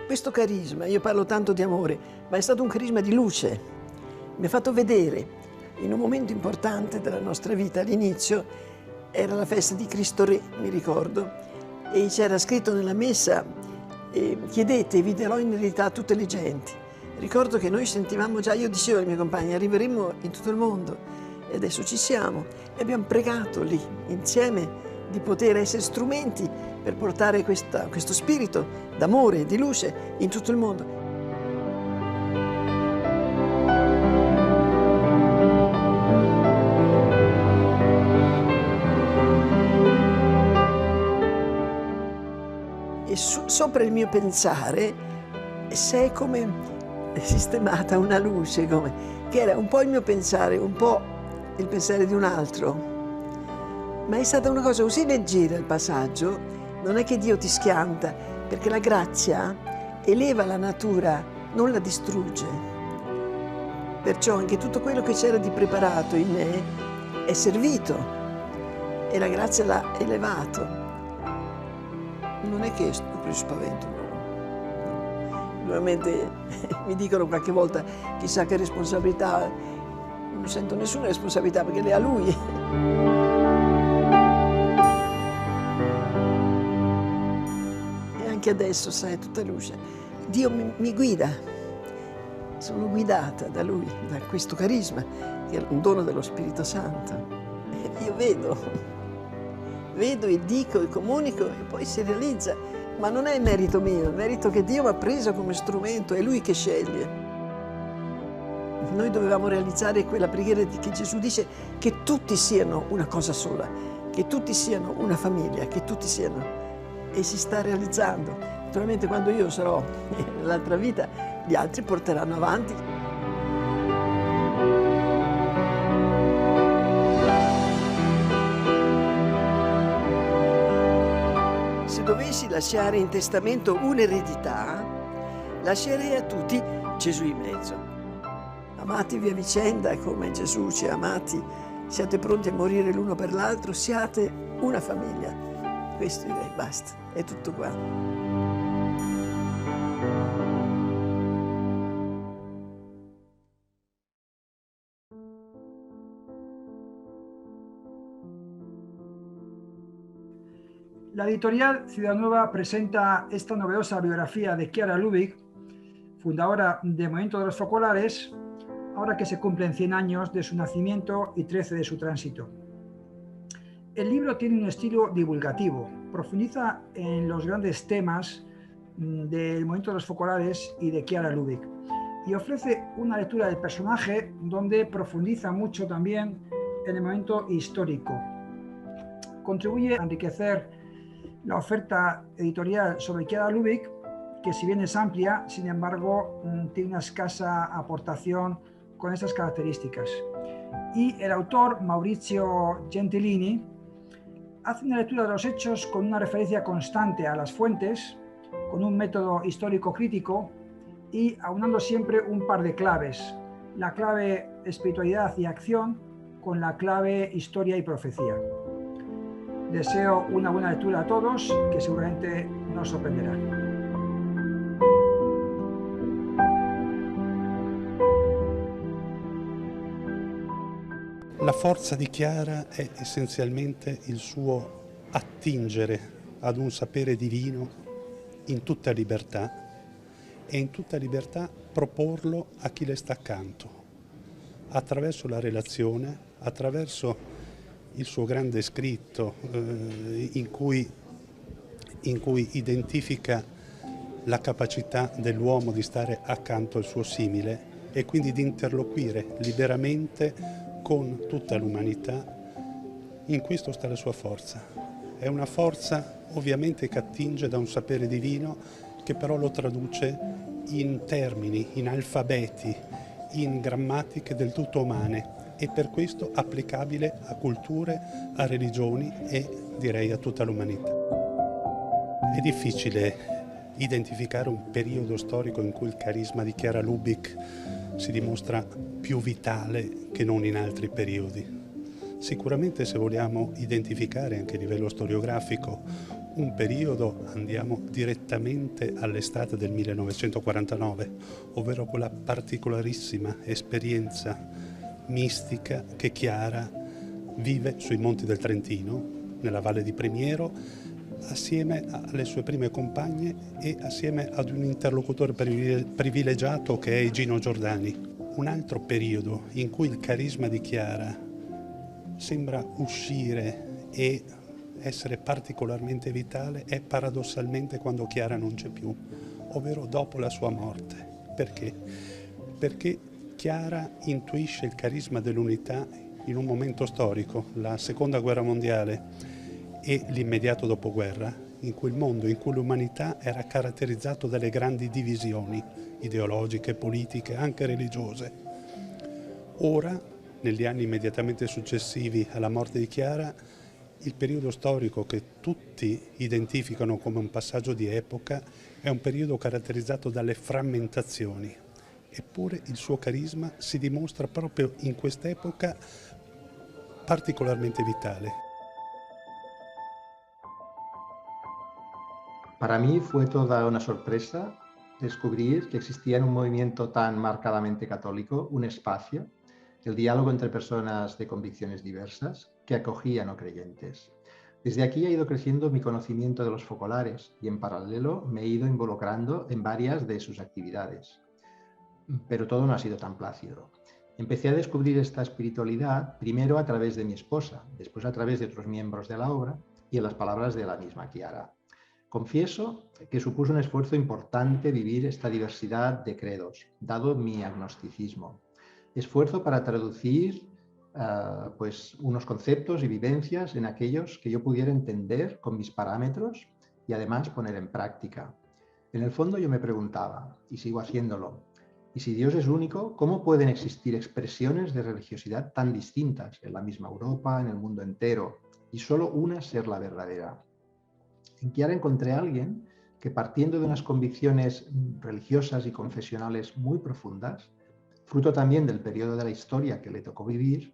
Questo carisma, io parlo tanto di amore, ma è stato un carisma di luce. Mi ha fatto vedere, in un momento importante della nostra vita, all'inizio, era la festa di Cristo Re, mi ricordo, e c'era scritto nella messa, chiedete, vi darò in eredità tutte le genti. Ricordo che noi sentivamo già, io dicevo ai miei compagni, arriveremo in tutto il mondo, e adesso ci siamo, e abbiamo pregato lì, insieme, di poter essere strumenti per portare questo spirito d'amore e di luce in tutto il mondo. E sopra il mio pensare si è come sistemata una luce, che era un po' il mio pensare, un po' il pensare di un altro. Ma è stata una cosa così leggera il passaggio, non è che Dio ti schianta, perché la grazia eleva la natura, non la distrugge. Perciò anche tutto quello che c'era di preparato in me è servito e la grazia l'ha elevato. Non è che ho preso spavento, no. Normalmente mi dicono qualche volta chissà che responsabilità, non sento nessuna responsabilità perché le ha Lui. Anche adesso, sai, è tutta luce. Dio mi guida, sono guidata da Lui, da questo carisma, che è un dono dello Spirito Santo. E io vedo e dico e comunico e poi si realizza. Ma non è merito mio, è merito che Dio mi ha preso come strumento, è Lui che sceglie. Noi dovevamo realizzare quella preghiera che Gesù dice che tutti siano una cosa sola, che tutti siano una famiglia, che tutti siano... E si sta realizzando. Naturalmente quando io sarò nell'altra vita, gli altri porteranno avanti. Se dovessi lasciare in testamento un'eredità, lascerei a tutti Gesù in mezzo. Amatevi a vicenda come Gesù ci ha amati, siate pronti a morire l'uno per l'altro, siate una famiglia. Questo direi, basta, è tutto qua. La editorial Ciudad Nueva presenta esta novedosa biografía de Chiara Lubich, fundadora del Movimiento de los Focolares, ahora que se cumplen 100 años de su nacimiento y 13 de su tránsito. El libro tiene un estilo divulgativo, profundiza en los grandes temas del movimiento de los focolares y de Chiara Lubich y ofrece una lectura del personaje donde profundiza mucho también en el momento histórico. Contribuye a enriquecer la oferta editorial sobre Chiara Lubich, que si bien es amplia, sin embargo, tiene una escasa aportación con estas características. Y el autor, Maurizio Gentilini, hace una lectura de los hechos con una referencia constante a las fuentes, con un método histórico crítico y aunando siempre un par de claves, la clave espiritualidad y acción con la clave historia y profecía. Deseo una buena lectura a todos, que seguramente nos sorprenderá. La forza di Chiara è essenzialmente il suo attingere ad un sapere divino in tutta libertà e in tutta libertà proporlo a chi le sta accanto, attraverso la relazione, attraverso il suo grande scritto in cui identifica la capacità dell'uomo di stare accanto al suo simile e quindi di interloquire liberamente con tutta l'umanità. In questo sta la sua forza. È una forza ovviamente che attinge da un sapere divino che però lo traduce in termini, in alfabeti, in grammatiche del tutto umane e per questo applicabile a culture, a religioni e direi a tutta l'umanità. È difficile identificare un periodo storico in cui il carisma di Chiara Lubich si dimostra più vitale che non in altri periodi. Sicuramente se vogliamo identificare anche a livello storiografico un periodo andiamo direttamente all'estate del 1949, ovvero quella particolarissima esperienza mistica che Chiara vive sui monti del Trentino, nella Valle di Primiero, assieme alle sue prime compagne e assieme ad un interlocutore privilegiato che è Gino Giordani. Un altro periodo in cui il carisma di Chiara sembra uscire e essere particolarmente vitale è paradossalmente quando Chiara non c'è più, ovvero dopo la sua morte. Perché? Perché Chiara intuisce il carisma dell'unità in un momento storico, la Seconda Guerra Mondiale e l'immediato dopoguerra, in cui il mondo, in cui l'umanità era caratterizzato dalle grandi divisioni ideologiche, politiche, anche religiose. Ora, negli anni immediatamente successivi alla morte di Chiara, il periodo storico che tutti identificano come un passaggio di epoca è un periodo caratterizzato dalle frammentazioni. Eppure il suo carisma si dimostra proprio in quest'epoca particolarmente vitale. Para mí fue toda una sorpresa descubrir que existía en un movimiento tan marcadamente católico un espacio, el diálogo entre personas de convicciones diversas que acogía a no creyentes. Desde aquí ha ido creciendo mi conocimiento de los focolares y en paralelo me he ido involucrando en varias de sus actividades. Pero todo no ha sido tan plácido. Empecé a descubrir esta espiritualidad primero a través de mi esposa, después a través de otros miembros de la obra y en las palabras de la misma Chiara. Confieso que supuso un esfuerzo importante vivir esta diversidad de credos, dado mi agnosticismo. Esfuerzo para traducir pues unos conceptos y vivencias en aquellos que yo pudiera entender con mis parámetros y además poner en práctica. En el fondo yo me preguntaba, y sigo haciéndolo, y si Dios es único, ¿cómo pueden existir expresiones de religiosidad tan distintas en la misma Europa, en el mundo entero, y solo una ser la verdadera? En Chiara encontré a alguien que, partiendo de unas convicciones religiosas y confesionales muy profundas, fruto también del periodo de la historia que le tocó vivir,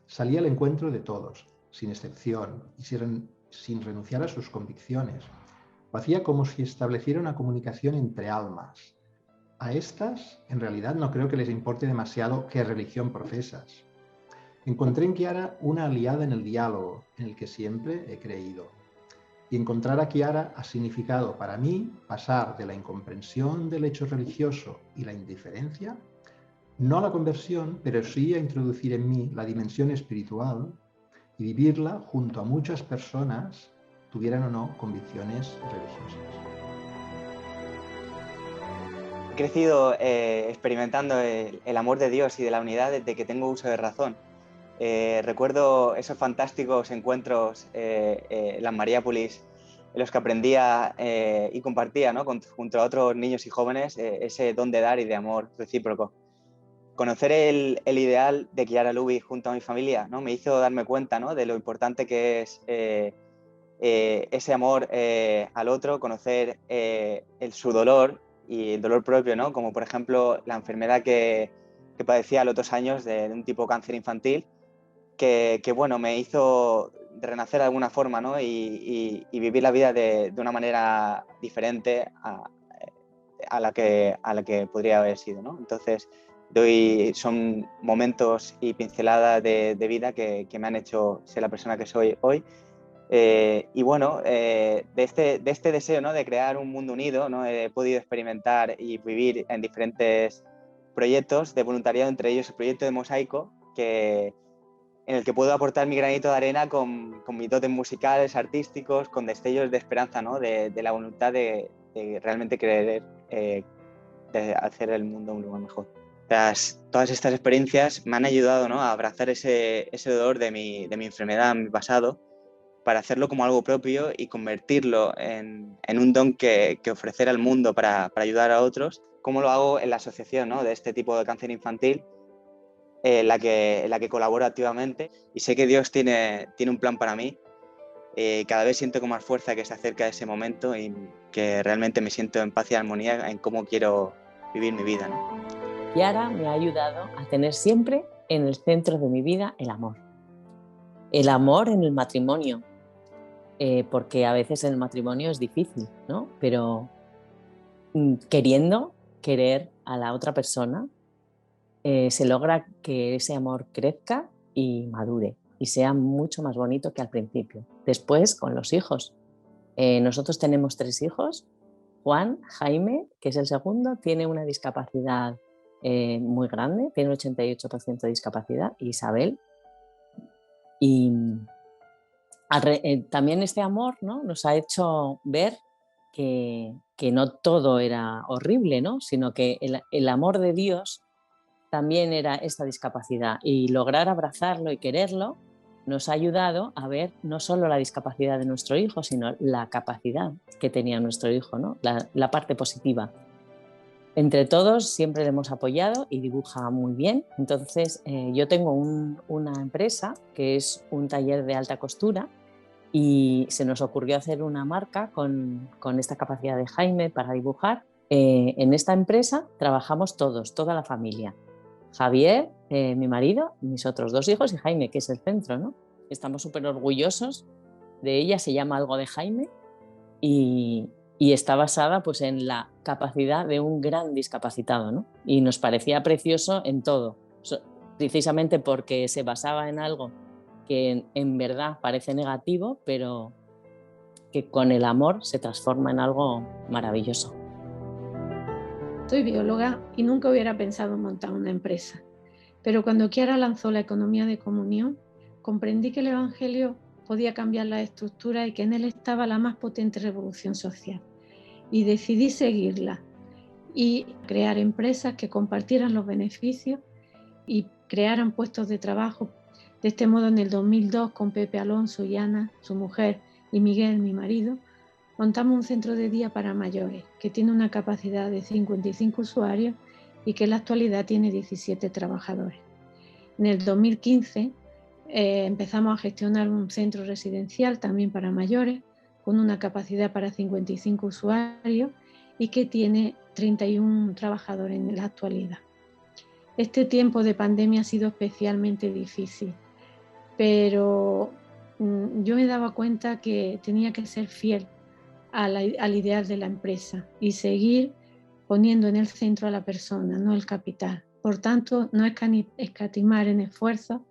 salía al encuentro de todos, sin excepción y sin renunciar a sus convicciones. Lo hacía como si estableciera una comunicación entre almas. A estas, en realidad, no creo que les importe demasiado qué religión profesas. Encontré en Chiara una aliada en el diálogo, en el que siempre he creído. Y encontrar a Chiara ha significado para mí pasar de la incomprensión del hecho religioso y la indiferencia, no a la conversión, pero sí a introducir en mí la dimensión espiritual y vivirla junto a muchas personas, tuvieran o no convicciones religiosas. He crecido experimentando el amor de Dios y de la unidad desde que tengo uso de razón. Recuerdo esos fantásticos encuentros en las Mariápolis en los que aprendía y compartía, ¿no? junto a otros niños y jóvenes ese don de dar y de amor recíproco. Conocer el ideal de Chiara Lubich junto a mi familia, ¿no? Me hizo darme cuenta, ¿no? de lo importante que es ese amor al otro, conocer su dolor y el dolor propio, ¿no? Como por ejemplo la enfermedad que padecía a los 2 años de un tipo cáncer infantil, que bueno, me hizo renacer de alguna forma, ¿no? y vivir la vida de una manera diferente a la que podría haber sido, ¿no? Entonces, son momentos y pinceladas de vida que me han hecho ser la persona que soy hoy. Y bueno, de este deseo, ¿no? de crear un mundo unido, ¿no? He podido experimentar y vivir en diferentes proyectos de voluntariado, entre ellos el proyecto de Mosaico, en el que puedo aportar mi granito de arena con mis dotes musicales, artísticos, con destellos de esperanza, ¿no? de la voluntad de realmente querer de hacer el mundo un lugar mejor. Todas estas experiencias me han ayudado, ¿no? a abrazar ese dolor de mi enfermedad, mi pasado, para hacerlo como algo propio y convertirlo en un don que ofrecer al mundo para ayudar a otros, como lo hago en la asociación, ¿no?, de este tipo de cáncer infantil, en la que colaboro activamente, y sé que Dios tiene un plan para mí. Cada vez siento con más fuerza que se acerca ese momento y que realmente me siento en paz y armonía en cómo quiero vivir mi vida, ¿no? Chiara me ha ayudado a tener siempre en el centro de mi vida el amor. El amor en el matrimonio, porque a veces el matrimonio es difícil, ¿no? Pero querer a la otra persona, se logra que ese amor crezca y madure y sea mucho más bonito que al principio. Después, con los hijos. Nosotros tenemos 3 hijos. Juan, Jaime, que es el segundo, tiene una discapacidad muy grande, tiene un 88% de discapacidad, y Isabel. Y también este amor, ¿no?, nos ha hecho ver que no todo era horrible, ¿no?, sino que el amor de Dios también era esta discapacidad, y lograr abrazarlo y quererlo nos ha ayudado a ver no solo la discapacidad de nuestro hijo, sino la capacidad que tenía nuestro hijo, ¿no?, la parte positiva. Entre todos siempre le hemos apoyado y dibuja muy bien. Entonces, yo tengo una empresa que es un taller de alta costura, y se nos ocurrió hacer una marca con esta capacidad de Jaime para dibujar. En esta empresa trabajamos todos, toda la familia. Javier, mi marido, mis otros 2 hijos, y Jaime, que es el centro, ¿no? Estamos súper orgullosos de ella, se llama Algo de Jaime, y está basada, pues, en la capacidad de un gran discapacitado, ¿no? Y nos parecía precioso en todo, precisamente porque se basaba en algo que en verdad parece negativo, pero que con el amor se transforma en algo maravilloso. Soy bióloga y nunca hubiera pensado en montar una empresa. Pero cuando Chiara lanzó la economía de comunión, comprendí que el Evangelio podía cambiar la estructura y que en él estaba la más potente revolución social. Y decidí seguirla y crear empresas que compartieran los beneficios y crearan puestos de trabajo. De este modo, en el 2002, con Pepe Alonso y Ana, su mujer, y Miguel, mi marido, montamos un centro de día para mayores que tiene una capacidad de 55 usuarios y que en la actualidad tiene 17 trabajadores. En el 2015 empezamos a gestionar un centro residencial también para mayores con una capacidad para 55 usuarios y que tiene 31 trabajadores en la actualidad. Este tiempo de pandemia ha sido especialmente difícil, pero yo me daba cuenta que tenía que ser fiel al ideal de la empresa y seguir poniendo en el centro a la persona, no el capital. Por tanto, no escatimar en esfuerzos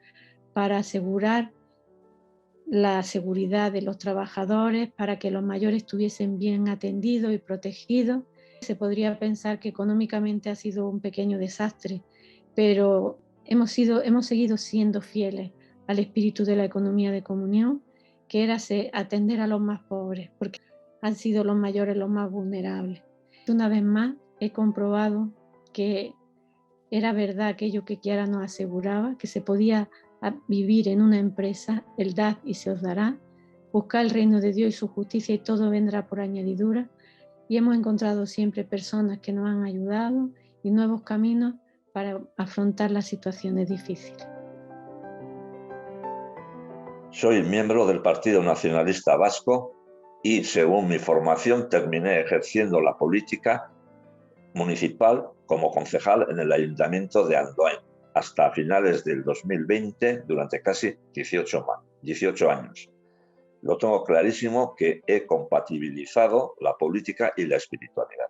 para asegurar la seguridad de los trabajadores, para que los mayores estuviesen bien atendidos y protegidos. Se podría pensar que económicamente ha sido un pequeño desastre, pero hemos seguido siendo fieles al espíritu de la economía de comunión, que era atender a los más pobres, porque han sido los mayores los más vulnerables. Una vez más he comprobado que era verdad aquello que Chiara nos aseguraba, que se podía vivir en una empresa, el dad y se os dará, buscar el reino de Dios y su justicia y todo vendrá por añadidura, y hemos encontrado siempre personas que nos han ayudado y nuevos caminos para afrontar las situaciones difíciles. Soy miembro del Partido Nacionalista Vasco y, según mi formación, terminé ejerciendo la política municipal como concejal en el Ayuntamiento de Andoain hasta finales del 2020, durante casi 18 años. Lo tengo clarísimo que he compatibilizado la política y la espiritualidad.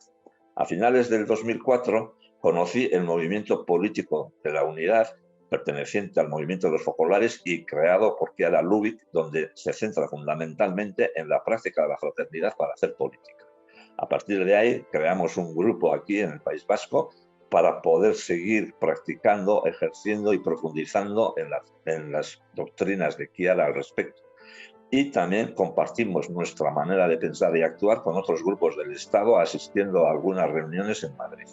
A finales del 2004 conocí el movimiento político de la Unidad, perteneciente al movimiento de los focolares y creado por Chiara Lubich, donde se centra fundamentalmente en la práctica de la fraternidad para hacer política. A partir de ahí creamos un grupo aquí en el País Vasco para poder seguir practicando, ejerciendo y profundizando en las doctrinas de Chiara al respecto. Y también compartimos nuestra manera de pensar y actuar con otros grupos del Estado, asistiendo a algunas reuniones en Madrid.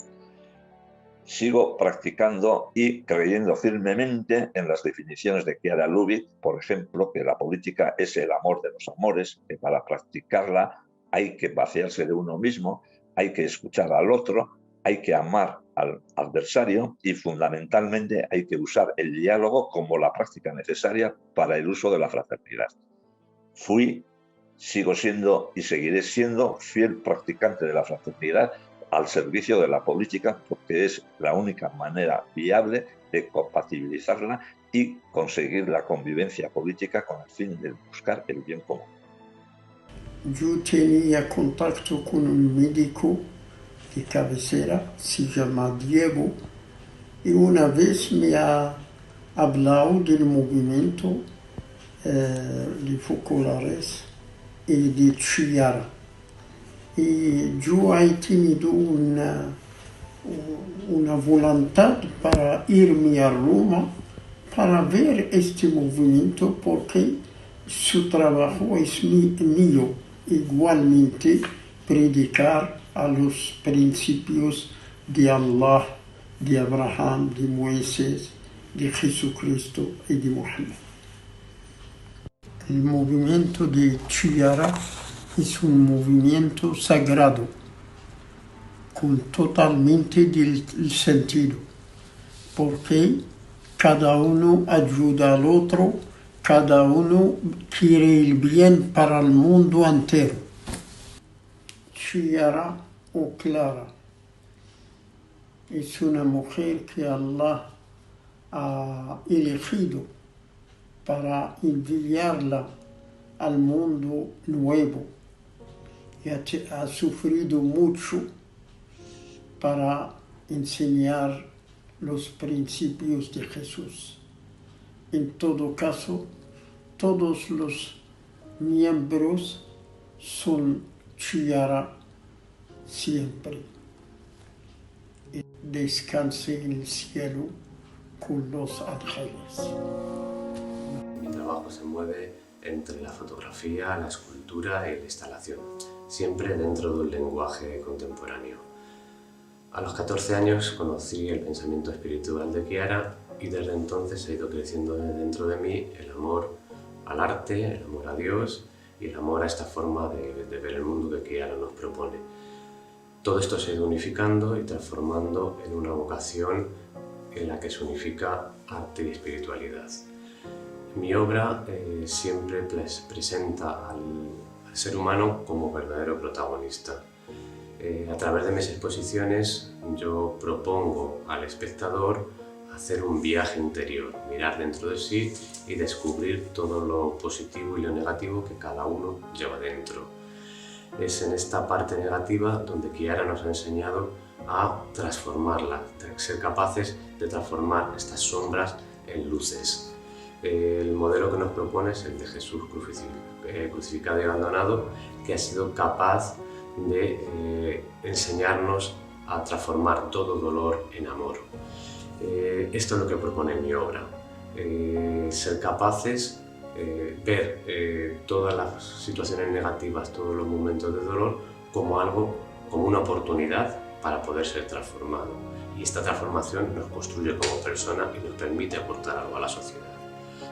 Sigo practicando y creyendo firmemente en las definiciones de Chiara Lubich, por ejemplo, que la política es el amor de los amores, que para practicarla hay que vaciarse de uno mismo, hay que escuchar al otro, hay que amar al adversario y fundamentalmente hay que usar el diálogo como la práctica necesaria para el uso de la fraternidad. Fui, sigo siendo y seguiré siendo fiel practicante de la fraternidad al servicio de la política, porque es la única manera viable de compatibilizarla y conseguir la convivencia política con el fin de buscar el bien común. Yo tenía contacto con un médico de cabecera, se llama Diego, y una vez me ha hablado del movimiento de focolares y de Chiara. Y yo he tenido una voluntad para irme a Roma para ver este movimiento, porque su trabajo es mío, igualmente predicar a los principios de Allah, de Abraham, de Moisés, de Jesucristo y de Mohammed. El movimiento de Chiara es un movimiento sagrado, con totalmente del sentido, porque cada uno ayuda al otro, cada uno quiere el bien para el mundo entero. Chiara o Clara es una mujer que Allah ha elegido para enviarla al mundo nuevo. Y ha sufrido mucho para enseñar los principios de Jesús. En todo caso, todos los miembros son Chiara siempre. Descanse en el cielo con los ángeles. Mi trabajo se mueve entre la fotografía, la escultura y la instalación, siempre dentro de un lenguaje contemporáneo. A los 14 años conocí el pensamiento espiritual de Chiara y desde entonces ha ido creciendo dentro de mí el amor al arte, el amor a Dios y el amor a esta forma de ver el mundo que Chiara nos propone. Todo esto se ha ido unificando y transformando en una vocación en la que se unifica arte y espiritualidad. Mi obra siempre presenta al ser humano como verdadero protagonista. A través de mis exposiciones yo propongo al espectador hacer un viaje interior, mirar dentro de sí y descubrir todo lo positivo y lo negativo que cada uno lleva dentro. Es en esta parte negativa donde Chiara nos ha enseñado a transformarla, a ser capaces de transformar estas sombras en luces. El modelo que nos propone es el de Jesús crucificado y abandonado, que ha sido capaz de enseñarnos a transformar todo dolor en amor. Esto es lo que propone mi obra, ser capaces de ver todas las situaciones negativas, todos los momentos de dolor como una oportunidad para poder ser transformado. Y esta transformación nos construye como persona y nos permite aportar algo a la sociedad.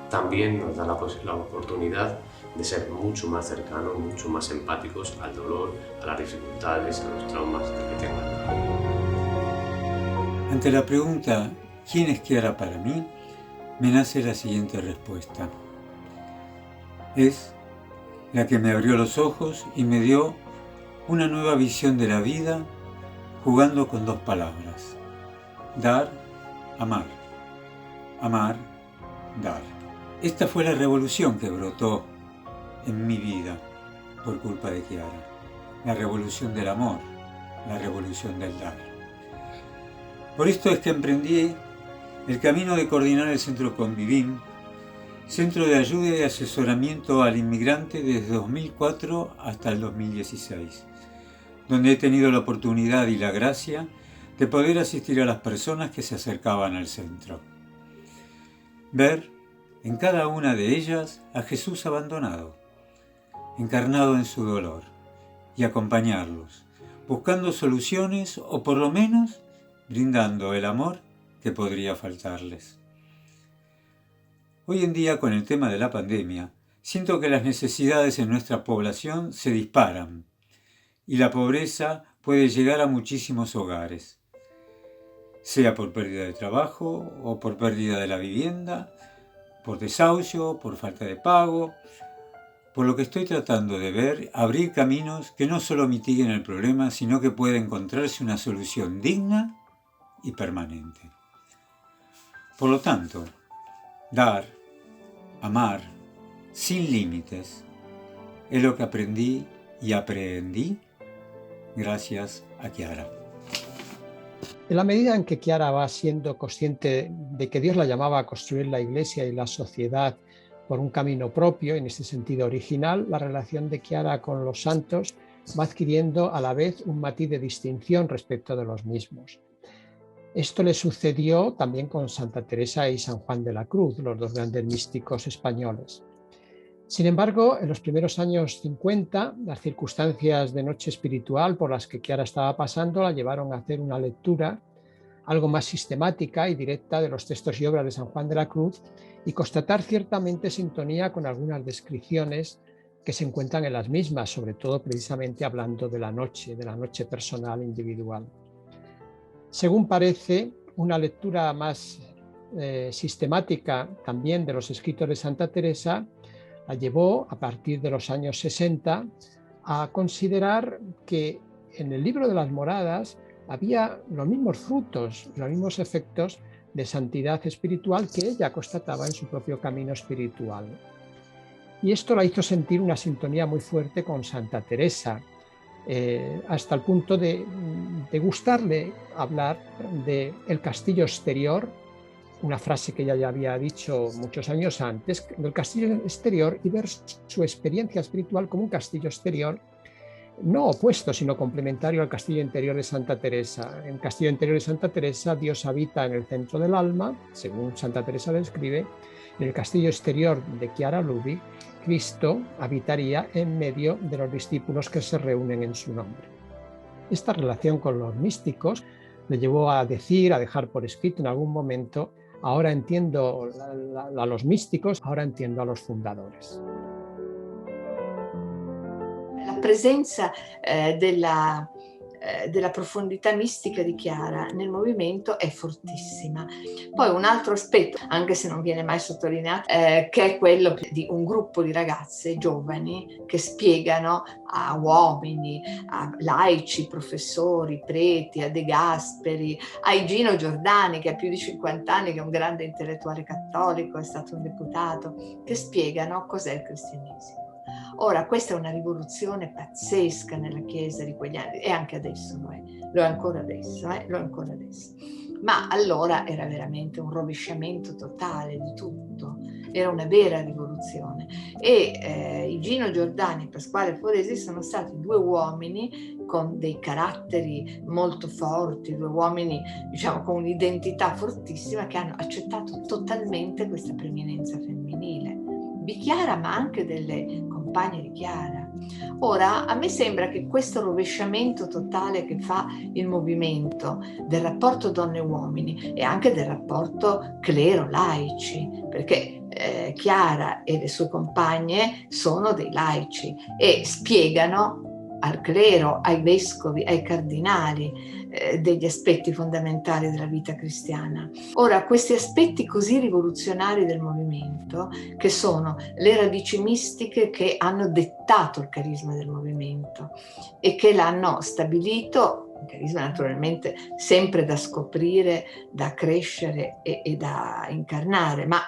También nos da la oportunidad de ser mucho más cercanos, mucho más empáticos al dolor, a las dificultades, a los traumas que tengan. Ante la pregunta ¿quién es Chiara para mí?, me nace la siguiente respuesta. Es la que me abrió los ojos y me dio una nueva visión de la vida, jugando con dos palabras: dar, amar. Amar, dar. Esta fue la revolución que brotó en mi vida por culpa de Chiara. La revolución del amor, la revolución del dar. Por esto es que emprendí el camino de coordinar el Centro Convivim, centro de ayuda y asesoramiento al inmigrante desde 2004 hasta el 2016, donde he tenido la oportunidad y la gracia de poder asistir a las personas que se acercaban al centro. Ver en cada una de ellas a Jesús abandonado, encarnado en su dolor, y acompañarlos, buscando soluciones o por lo menos brindando el amor que podría faltarles. Hoy en día, con el tema de la pandemia, siento que las necesidades en nuestra población se disparan y la pobreza puede llegar a muchísimos hogares, sea por pérdida de trabajo o por pérdida de la vivienda, por desahucio, por falta de pago. Por lo que estoy tratando de ver, abrir caminos que no solo mitiguen el problema, sino que pueda encontrarse una solución digna y permanente. Por lo tanto, dar, amar, sin límites, es lo que aprendí y aprendí gracias a Chiara. En la medida en que Chiara va siendo consciente de que Dios la llamaba a construir la Iglesia y la sociedad por un camino propio, en ese sentido original, la relación de Chiara con los santos va adquiriendo a la vez un matiz de distinción respecto de los mismos. Esto le sucedió también con Santa Teresa y San Juan de la Cruz, los dos grandes místicos españoles. Sin embargo, en los primeros años 50, las circunstancias de noche espiritual por las que Chiara estaba pasando la llevaron a hacer una lectura algo más sistemática y directa de los textos y obras de San Juan de la Cruz y constatar ciertamente sintonía con algunas descripciones que se encuentran en las mismas, sobre todo precisamente hablando de la noche personal individual. Según parece, una lectura más sistemática también de los escritos de Santa Teresa la llevó, a partir de los años 60, a considerar que en el libro de las moradas había los mismos frutos, los mismos efectos de santidad espiritual que ella constataba en su propio camino espiritual. Y esto la hizo sentir una sintonía muy fuerte con Santa Teresa, hasta el punto de gustarle hablar del castillo exterior, una frase que ella ya había dicho muchos años antes, del castillo exterior, y ver su experiencia espiritual como un castillo exterior, no opuesto, sino complementario al castillo interior de Santa Teresa. En el castillo interior de Santa Teresa, Dios habita en el centro del alma, según Santa Teresa describe. En el castillo exterior de Chiara Lubich, Cristo habitaría en medio de los discípulos que se reúnen en su nombre. Esta relación con los místicos le llevó a dejar por escrito en algún momento: ahora entiendo a los místicos, ahora entiendo a los fundadores. La presenza della profondità mistica di Chiara nel movimento è fortissima. Poi un altro aspetto, anche se non viene mai sottolineato, che è quello di un gruppo di ragazze giovani che spiegano a uomini, a laici, professori, preti, a De Gasperi, a Igino Giordani, che ha più di 50 anni, che è un grande intellettuale cattolico, è stato un deputato, che spiegano cos'è il cristianesimo. Ora, questa è una rivoluzione pazzesca nella Chiesa di quegli anni, e anche adesso lo è ancora adesso, Ma allora era veramente un rovesciamento totale di tutto, era una vera rivoluzione. E Igino Giordani e Pasquale Foresi sono stati due uomini con dei caratteri molto forti, due uomini, diciamo, con un'identità fortissima, che hanno accettato totalmente questa preminenza femminile di Chiara, ma anche delle compagne di Chiara. Ora, a me sembra che questo rovesciamento totale che fa il movimento del rapporto donne-uomini e anche del rapporto clero-laici, perché Chiara e le sue compagne sono dei laici e spiegano al clero, ai vescovi, ai cardinali degli aspetti fondamentali della vita cristiana. Ora, questi aspetti così rivoluzionari del movimento, che sono le radici mistiche che hanno dettato il carisma del movimento e che l'hanno stabilito, un carisma naturalmente sempre da scoprire, da crescere e da incarnare, ma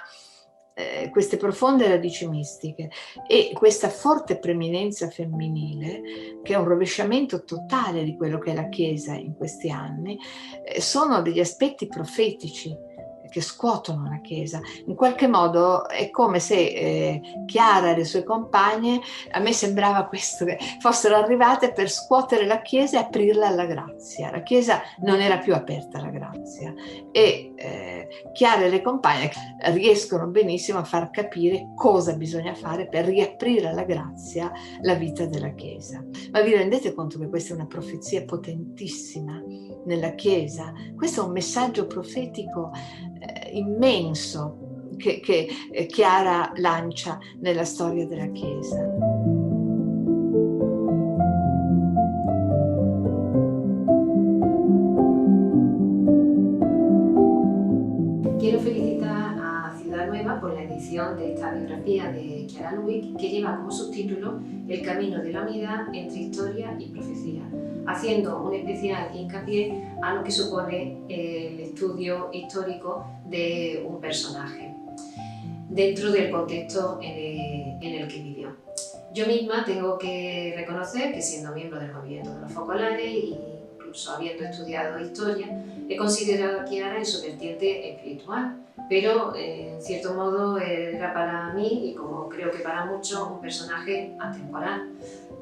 queste profonde radici mistiche e questa forte preminenza femminile, che è un rovesciamento totale di quello che è la Chiesa in questi anni, sono degli aspetti profetici che scuotono la Chiesa. In qualche modo è come se Chiara e le sue compagne, a me sembrava questo, che fossero arrivate per scuotere la Chiesa e aprirla alla grazia. La Chiesa non era più aperta alla grazia e Chiara e le compagne riescono benissimo a far capire cosa bisogna fare per riaprire alla grazia la vita della Chiesa. Ma vi rendete conto che questa è una profezia potentissima nella Chiesa? Questo è un messaggio profetico immenso che Chiara lancia nella storia della Chiesa. Quiero felicitar a Ciudad Nueva por la edición de esta biografía de Chiara Lubich, que lleva como subtítulo El camino de la unidad entre historia y profecía, haciendo un especial hincapié a lo que supone el estudio histórico de un personaje dentro del contexto en el que vivió. Yo misma tengo que reconocer que, siendo miembro del movimiento de los focolares e incluso habiendo estudiado historia, he considerado a Chiara en su vertiente espiritual, pero en cierto modo era para mí, y como creo que para muchos, un personaje atemporal.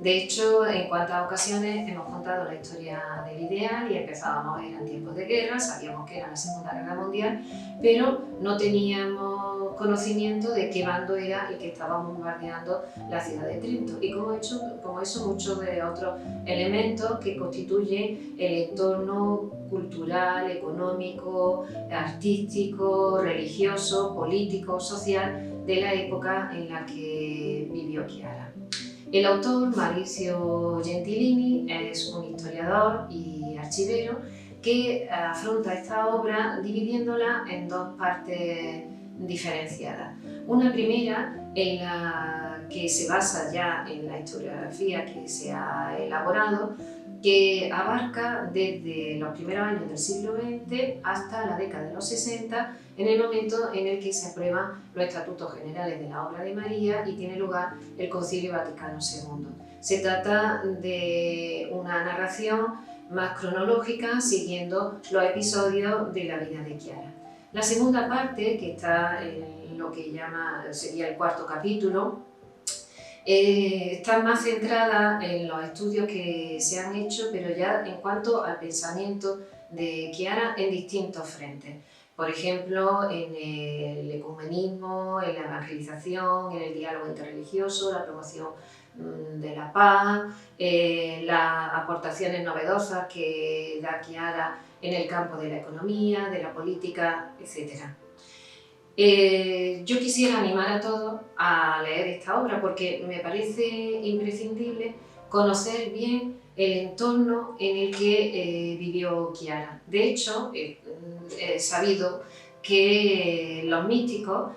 De hecho, en cuantas ocasiones hemos contado la historia del ideal y empezábamos, eran tiempos de guerra, sabíamos que era la Segunda Guerra Mundial, pero no teníamos conocimiento de qué bando era el que estaba bombardeando la ciudad de Trento. Y como eso, muchos de otros elementos que constituyen el entorno cultural, económico, artístico, religioso, político, social de la época en la que vivió Chiara. El autor, Maurizio Gentilini, es un historiador y archivero que afronta esta obra dividiéndola en dos partes diferenciadas. Una primera en la que se basa ya en la historiografía que se ha elaborado, que abarca desde los primeros años del siglo XX hasta la década de los 60, en el momento en el que se aprueban los estatutos generales de la obra de María y tiene lugar el Concilio Vaticano II. Se trata de una narración más cronológica, siguiendo los episodios de la vida de Chiara. La segunda parte, que está en lo que sería el cuarto capítulo, está más centrada en los estudios que se han hecho, pero ya en cuanto al pensamiento de Chiara en distintos frentes. Por ejemplo, en el ecumenismo, en la evangelización, en el diálogo interreligioso, la promoción de la paz, las aportaciones novedosas que da Chiara en el campo de la economía, de la política, etc. Yo quisiera animar a todos a leer esta obra porque me parece imprescindible conocer bien el entorno en el que vivió Chiara. De hecho, he sabido que los místicos,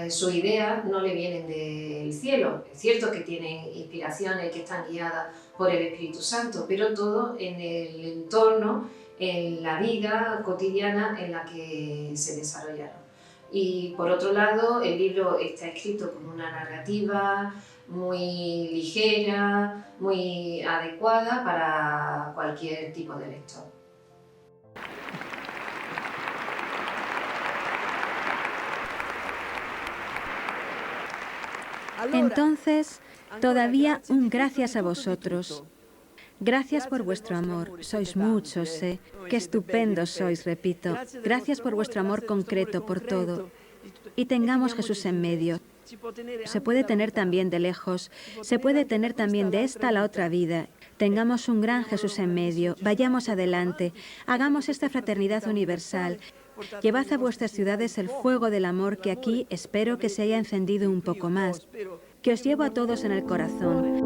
sus ideas no le vienen del cielo. Es cierto que tienen inspiraciones que están guiadas por el Espíritu Santo, pero todo en el entorno, en la vida cotidiana en la que se desarrollaron. Y por otro lado, el libro está escrito con una narrativa muy ligera, muy adecuada para cualquier tipo de lector. Entonces, todavía un gracias a vosotros. Gracias por vuestro amor, sois muchos, sé. Qué estupendos sois, repito. Gracias por vuestro amor concreto, por todo. Y tengamos Jesús en medio. Se puede tener también de lejos, se puede tener también de esta a la otra vida. Tengamos un gran Jesús en medio, vayamos adelante, hagamos esta fraternidad universal. Llevad a vuestras ciudades el fuego del amor que aquí espero que se haya encendido un poco más. Que os llevo a todos en el corazón.